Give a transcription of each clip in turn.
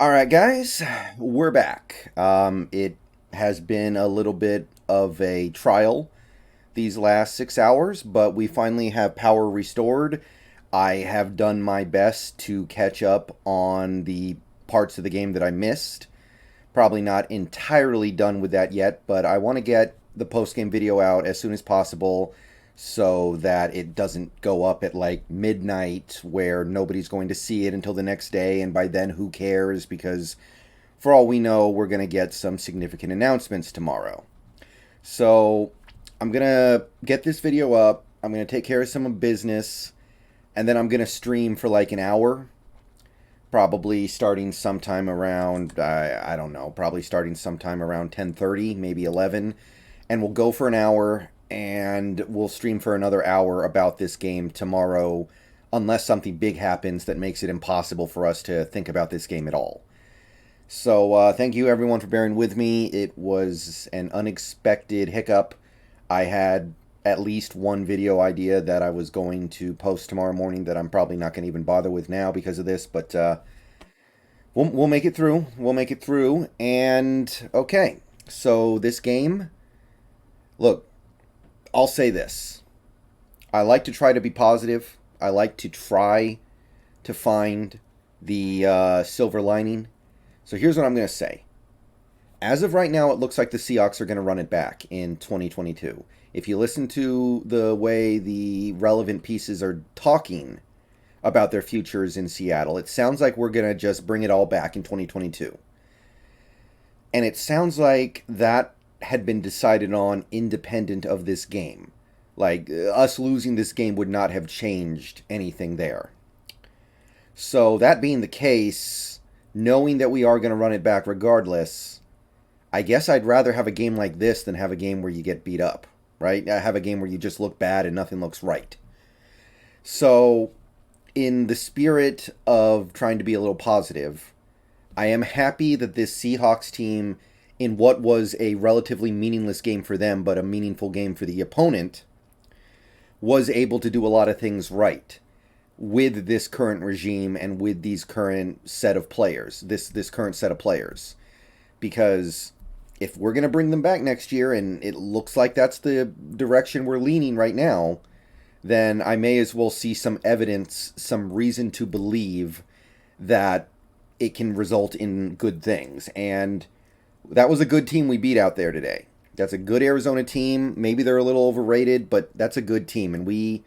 All right, guys, we're back. It has been a little bit of a trial these last 6 hours, but we finally have power restored. I have done my best to catch up on the parts of the game that I missed. Probably not entirely done with that yet, but I want to get the post game video out as soon as possible so that it doesn't go up at like midnight where nobody's going to see it until the next day, and by then who cares, because for all we know we're going to get some significant announcements tomorrow. So I'm going to get this video up, I'm going to take care of some business, and then I'm going to stream for like an hour, probably starting sometime around I don't know, probably starting sometime around 10:30, maybe 11, and we'll go for an hour and we'll stream for another hour about this game tomorrow, unless something big happens that makes it impossible for us to think about this game at all. So thank you everyone for bearing with me. It was an unexpected hiccup. I had at least one video idea that I was going to post tomorrow morning that I'm probably not going to even bother with now because of this, but we'll make it through. We'll make it through. And okay, so this game, look, I'll say this. I like to try to be positive. I like to try to find the silver lining. So here's what I'm going to say. As of right now, it looks like the Seahawks are going to run it back in 2022. If you listen to the way the relevant pieces are talking about their futures in Seattle, it sounds like we're going to just bring it all back in 2022. And it sounds like that had been decided on independent of this game. Like, us losing this game would not have changed anything there. So, that being the case, knowing that we are going to run it back regardless, I guess I'd rather have a game like this than have a game where you get beat up, right? Have a game where you just look bad and nothing looks right. So, in the spirit of trying to be a little positive, I am happy that this Seahawks team, in what was a relatively meaningless game for them, but a meaningful game for the opponent, was able to do a lot of things right with this current regime and with these current set of players, this current set of players. Because if we're going to bring them back next year, and it looks like that's the direction we're leaning right now, then I may as well see some evidence, some reason to believe that it can result in good things. And that was a good team we beat out there today. That's a good Arizona team. Maybe they're a little overrated, but that's a good team. And we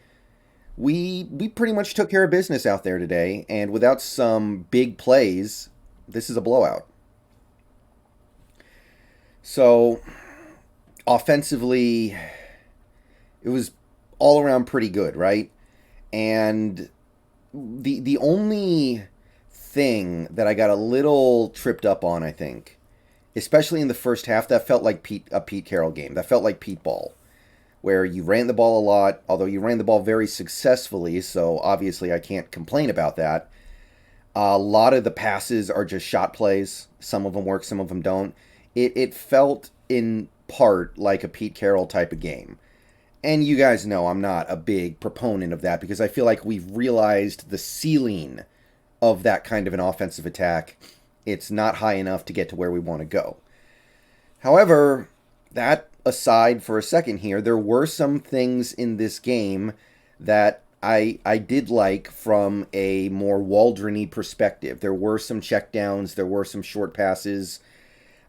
pretty much took care of business out there today. And without some big plays, this is a blowout. So, offensively, it was all around pretty good, right? And the only thing that I got a little tripped up on, I think, especially in the first half, that felt like a Pete Carroll game. That felt like Pete ball, where you ran the ball a lot, although you ran the ball very successfully, so obviously I can't complain about that. A lot of the passes are just shot plays. Some of them work, some of them don't. It felt in part like a Pete Carroll type of game. And you guys know I'm not a big proponent of that because I feel like we've realized the ceiling of that kind of an offensive attack. It's not high enough to get to where we want to go. However, that aside for a second here, there were some things in this game that I did like from a more Waldron-y perspective. There were some checkdowns, there were some short passes.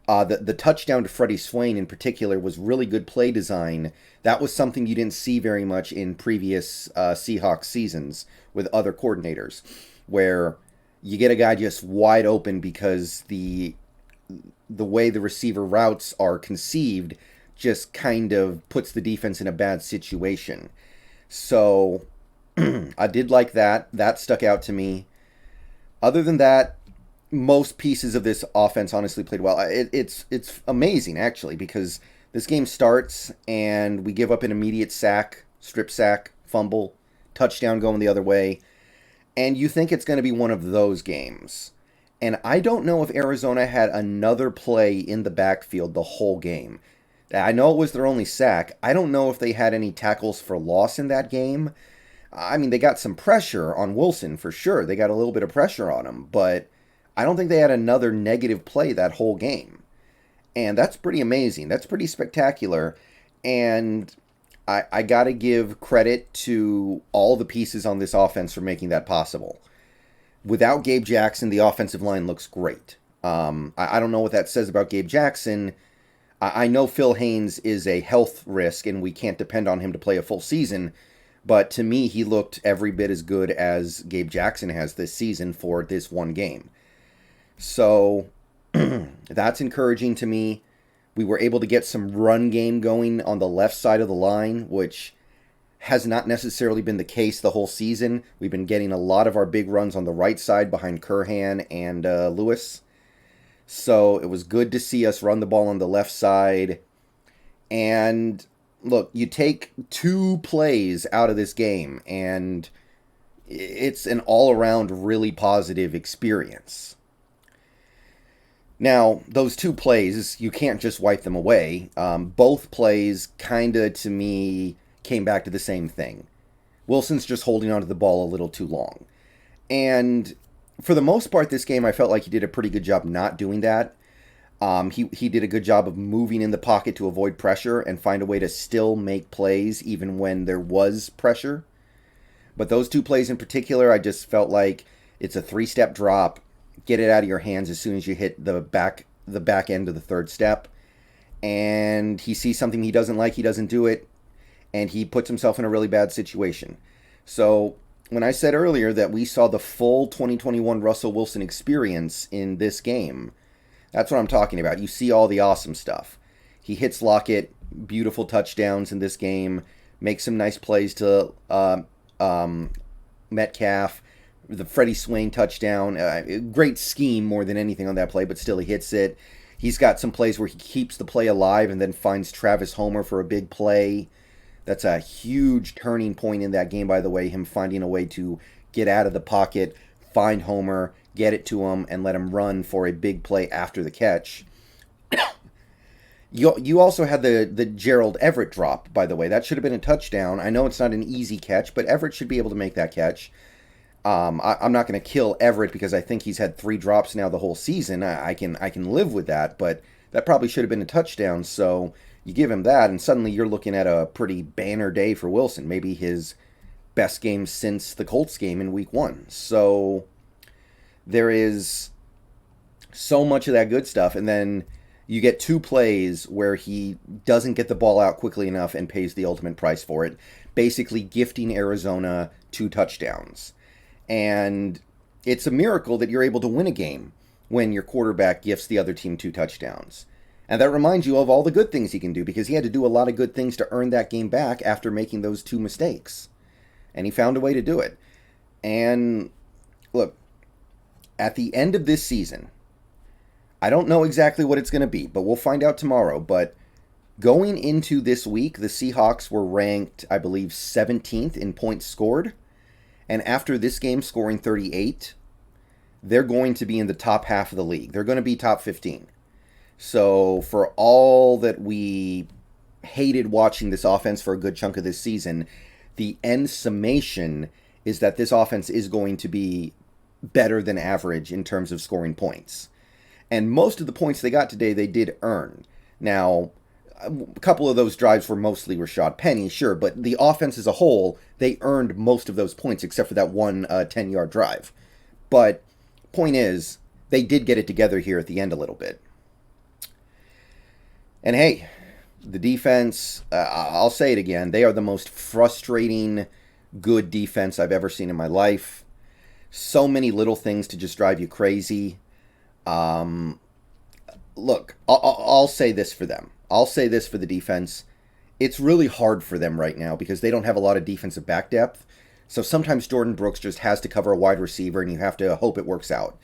The touchdown to Freddie Swain in particular was really good play design. That was something you didn't see very much in previous Seahawks seasons with other coordinators, where you get a guy just wide open because the way the receiver routes are conceived just kind of puts the defense in a bad situation. So I did like that. That stuck out to me. Other than that, most pieces of this offense honestly played well. It's amazing, actually, because this game starts and we give up an immediate sack, strip sack, fumble, touchdown going the other way, and you think it's going to be one of those games. And I don't know if Arizona had another play in the backfield the whole game. I know it was their only sack. I don't know if they had any tackles for loss in that game. I mean, they got some pressure on Wilson for sure. They got a little bit of pressure on him, but I don't think they had another negative play that whole game. And that's pretty amazing. That's pretty spectacular. And I got to give credit to all the pieces on this offense for making that possible. Without Gabe Jackson, the offensive line looks great. I don't know what that says about Gabe Jackson. I know Phil Haynes is a health risk, and we can't depend on him to play a full season. But to me, he looked every bit as good as Gabe Jackson has this season for this one game. So that's encouraging to me. We were able to get some run game going on the left side of the line, which has not necessarily been the case the whole season. We've been getting a lot of our big runs on the right side behind Curhan and Lewis. So it was good to see us run the ball on the left side. And look, you take 2 plays out of this game, and it's an all-around really positive experience. Now, those 2 plays, you can't just wipe them away. Both plays kind of, to me, came back to the same thing. Wilson's just holding onto the ball a little too long. And for the most part, this game, I felt like he did a pretty good job not doing that. He did a good job of moving in the pocket to avoid pressure and find a way to still make plays even when there was pressure. But those 2 plays in particular, I just felt like it's a 3-step drop. Get it out of your hands as soon as you hit the back end of the 3rd step. And he sees something he doesn't like, he doesn't do it, and he puts himself in a really bad situation. So when I said earlier that we saw the full 2021 Russell Wilson experience in this game, that's what I'm talking about. You see all the awesome stuff. He hits Lockett, beautiful touchdowns in this game, makes some nice plays to Metcalf, the Freddie Swain touchdown. Great scheme more than anything on that play, but still he hits it. He's got some plays where he keeps the play alive and then finds Travis Homer for a big play. That's a huge turning point in that game, by the way, him finding a way to get out of the pocket, find Homer, get it to him, and let him run for a big play after the catch. You also had the Gerald Everett drop, by the way. That should have been a touchdown. I know it's not an easy catch, but Everett should be able to make that catch. I'm not going to kill Everett because I think he's had 3 drops now the whole season. I can live with that, but that probably should have been a touchdown. So you give him that, and suddenly you're looking at a pretty banner day for Wilson. Maybe his best game since the Colts game in Week 1. So there is so much of that good stuff, and then you get 2 plays where he doesn't get the ball out quickly enough and pays the ultimate price for it, basically gifting Arizona 2 touchdowns. And it's a miracle that you're able to win a game when your quarterback gifts the other team 2 touchdowns. And that reminds you of all the good things he can do, because he had to do a lot of good things to earn that game back after making those 2 mistakes. And he found a way to do it. And look, at the end of this season, I don't know exactly what it's going to be, but we'll find out tomorrow. But going into this week, the Seahawks were ranked, I believe, 17th in points scored. And after this game scoring 38, they're going to be in the top half of the league. They're going to be top 15. So for all that we hated watching this offense for a good chunk of this season, the end summation is that this offense is going to be better than average in terms of scoring points. And most of the points they got today, they did earn. Now, a couple of those drives were mostly Rashad Penny, sure, but the offense as a whole, they earned most of those points except for that one 10-yard drive. But point is, they did get it together here at the end a little bit. And hey, the defense, I'll say it again, they are the most frustrating good defense I've ever seen in my life. So many little things to just drive you crazy. Look, I'll say this for them. I'll say this for the defense. It's really hard for them right now because they don't have a lot of defensive back depth. So sometimes Jordan Brooks just has to cover a wide receiver and you have to hope it works out.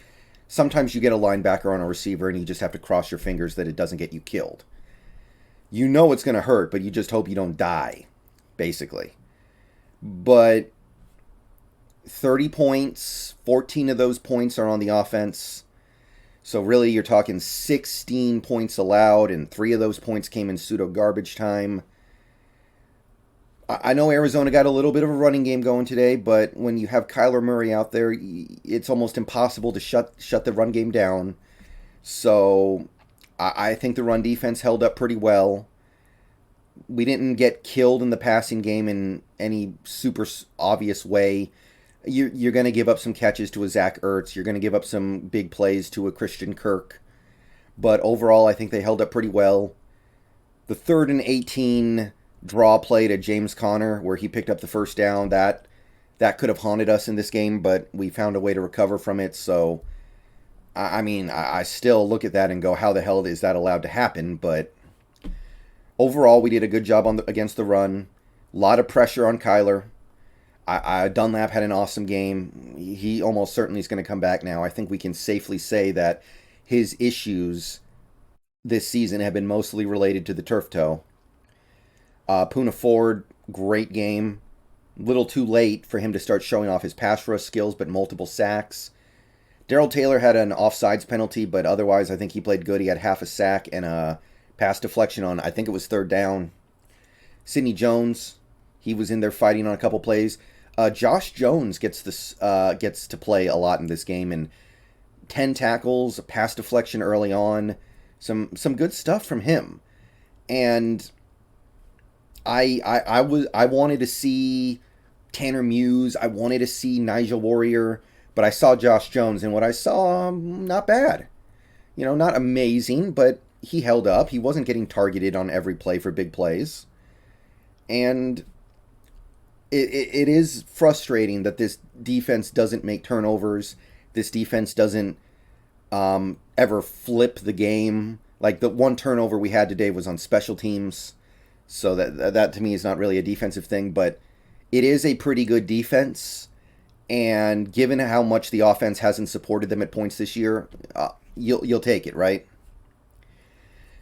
Sometimes you get a linebacker on a receiver and you just have to cross your fingers that it doesn't get you killed. You know it's going to hurt, but you just hope you don't die, basically. But 30 points, 14 of those points are on the offense. So really you're talking 16 points allowed, and 3 of those points came in pseudo garbage time. I know Arizona got a little bit of a running game going today, but when you have Kyler Murray out there, it's almost impossible to shut the run game down. So I think the run defense held up pretty well. We didn't get killed in the passing game in any super obvious way. You're going to give up some catches to a Zach Ertz. You're going to give up some big plays to a Christian Kirk. But overall, I think they held up pretty well. The 3rd and 18 draw play to James Conner, where he picked up the first down, that could have haunted us in this game, but we found a way to recover from it. So, I mean, I still look at that and go, how the hell is that allowed to happen? But overall, we did a good job against the run. A lot of pressure on Kyler. Dunlap had an awesome game. He almost certainly is going to come back now. I think we can safely say that his issues this season have been mostly related to the turf toe. Poona Ford, great game. Little too late for him to start showing off his pass rush skills, but multiple sacks. Darrell Taylor had an offsides penalty, but otherwise I think he played good. He had half a sack and a pass deflection on, I think it was 3rd down. Sidney Jones, he was in there fighting on a couple plays. Josh Jones gets to play a lot in this game, and 10 tackles, a pass deflection early on, some good stuff from him. And I wanted to see Tanner Muse, I wanted to see Nigel Warrior, but I saw Josh Jones, and what I saw, not bad. Not amazing, but he held up. He wasn't getting targeted on every play for big plays. And it is frustrating that this defense doesn't make turnovers. This defense doesn't ever flip the game. Like the one turnover we had today was on special teams. So that to me is not really a defensive thing, but it is a pretty good defense. And given how much the offense hasn't supported them at points this year, you'll take it, right?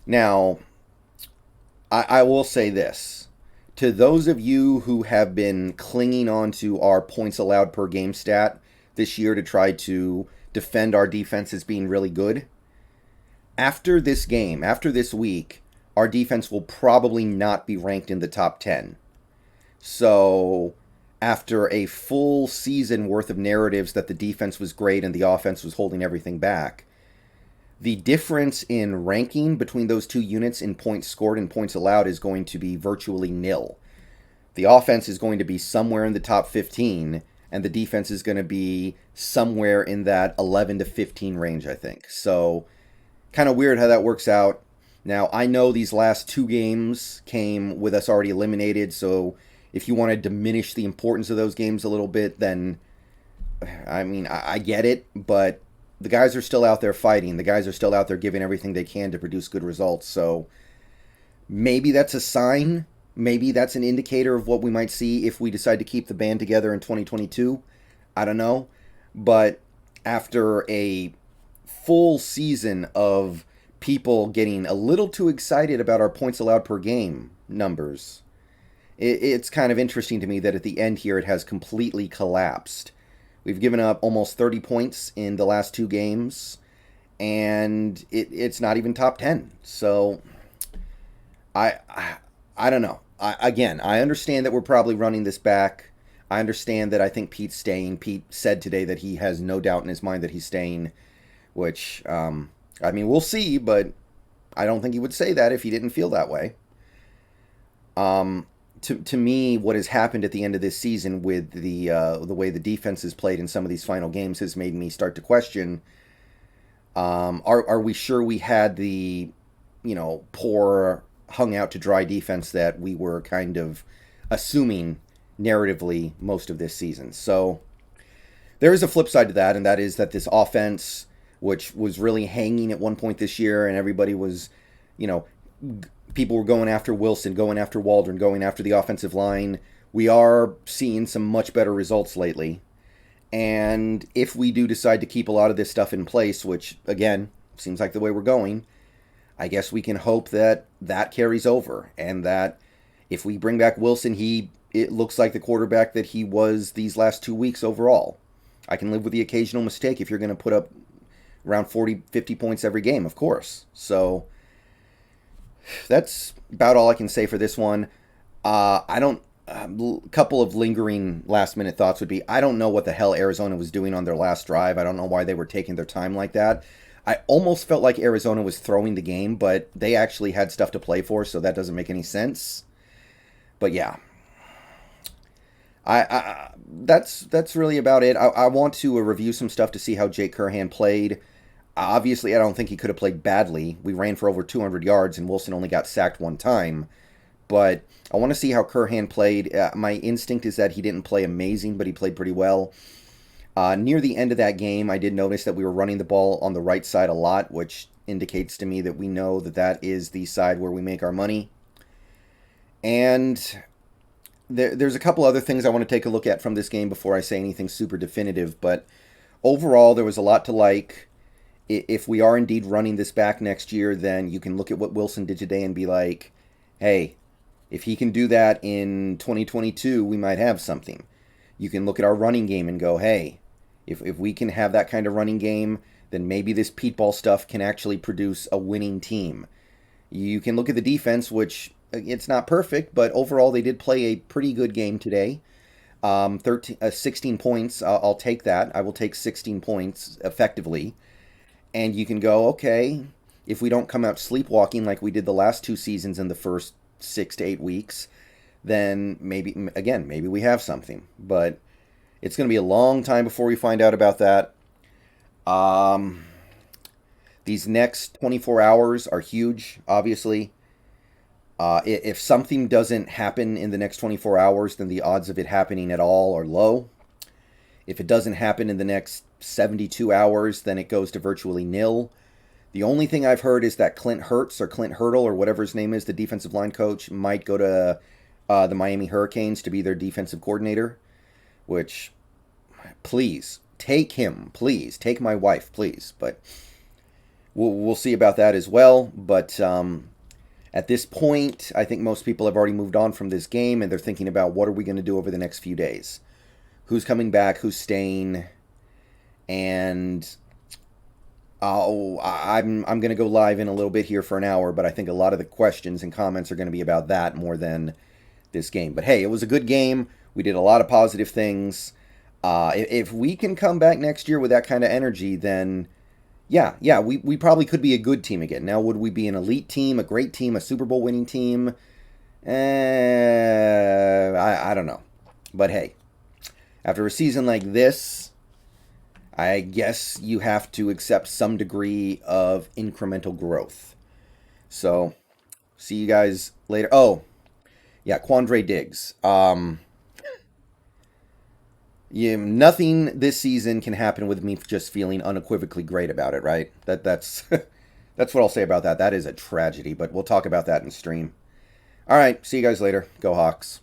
Now, I will say this. To those of you who have been clinging on to our points allowed per game stat this year to try to defend our defense as being really good, after this game, after this week, our defense will probably not be ranked in the top 10. So, after a full season worth of narratives that the defense was great and the offense was holding everything back, the difference in ranking between those two units in points scored and points allowed is going to be virtually nil. The offense is going to be somewhere in the top 15, and the defense is going to be somewhere in that 11 to 15 range, I think. So, kind of weird how that works out. Now, I know these last 2 games came with us already eliminated, so if you want to diminish the importance of those games a little bit, then, I mean, I get it, but the guys are still out there fighting. The guys are still out there giving everything they can to produce good results. So maybe that's a sign. Maybe that's an indicator of what we might see if we decide to keep the band together in 2022. I don't know. But after a full season of people getting a little too excited about our points allowed per game numbers, it's kind of interesting to me that at the end here it has completely collapsed. We've given up almost 30 points in the last 2 games, and it's not even top 10. So, I don't know. I understand that we're probably running this back. I understand that I think Pete's staying. Pete said today that he has no doubt in his mind that he's staying, which, I mean, we'll see, but I don't think he would say that if he didn't feel that way. To me, what has happened at the end of this season with the way the defense has played in some of these final games has made me start to question: are we sure we had the poor hung out to dry defense that we were kind of assuming narratively most of this season? So there is a flip side to that, and that is that this offense, which was really hanging at one point this year, and everybody was, people were going after Wilson, going after Waldron, going after the offensive line. We are seeing some much better results lately. And if we do decide to keep a lot of this stuff in place, which, again, seems like the way we're going, I guess we can hope that that carries over. And that if we bring back Wilson, it looks like the quarterback that he was these last 2 weeks overall. I can live with the occasional mistake if you're going to put up around 40, 50 points every game, of course. So that's about all I can say for this one. I don't couple of lingering last minute thoughts would be I don't know what the hell Arizona was doing on their last drive. I don't know why they were taking their time like that. I almost felt like Arizona was throwing the game, but they actually had stuff to play for, so that doesn't make any sense. But yeah, that's really about it. I want to review some stuff to see how Jake Curhan played. Obviously, I don't think he could have played badly. We ran for over 200 yards, and Wilson only got sacked one time. But I want to see how Curhan played. My instinct is that he didn't play amazing, but he played pretty well. Near the end of that game, I did notice that we were running the ball on the right side a lot, which indicates to me that we know that that is the side where we make our money. And there's a couple other things I want to take a look at from this game before I say anything super definitive. But overall, there was a lot to like. If we are indeed running this back next year, then you can look at what Wilson did today and be like, hey, if he can do that in 2022, we might have something. You can look at our running game and go, hey, if we can have that kind of running game, then maybe this Pete Ball stuff can actually produce a winning team. You can look at the defense, which it's not perfect, but overall they did play a pretty good game today. 16 points, I'll take that. I will take 16 points effectively. And you can go, okay, if we don't come out sleepwalking like we did the last two seasons in the first 6 to 8 weeks, then maybe we have something. But it's going to be a long time before we find out about that. These next 24 hours are huge, obviously. If something doesn't happen in the next 24 hours, then the odds of it happening at all are low. If it doesn't happen in the next 72 hours, then it goes to virtually nil. The only thing I've heard is that Clint Hurdle, or whatever his name is, the defensive line coach, might go to the Miami Hurricanes to be their defensive coordinator, which, please, take him, please. Take my wife, please. But we'll see about that as well. But at this point, I think most people have already moved on from this game, and they're thinking about what are we going to do over the next few days. Who's coming back, who's staying, and I'm going to go live in a little bit here for an hour, but I think a lot of the questions and comments are going to be about that more than this game. But hey, it was a good game. We did a lot of positive things. If we can come back next year with that kind of energy, then yeah, we probably could be a good team again. Now, would we be an elite team, a great team, a Super Bowl winning team? I don't know. But hey, after a season like this, I guess you have to accept some degree of incremental growth. So, see you guys later. Oh, yeah, Quandre Diggs. Nothing this season can happen with me just feeling unequivocally great about it, right? That's that's what I'll say about that. That is a tragedy, but we'll talk about that in stream. All right, see you guys later. Go Hawks.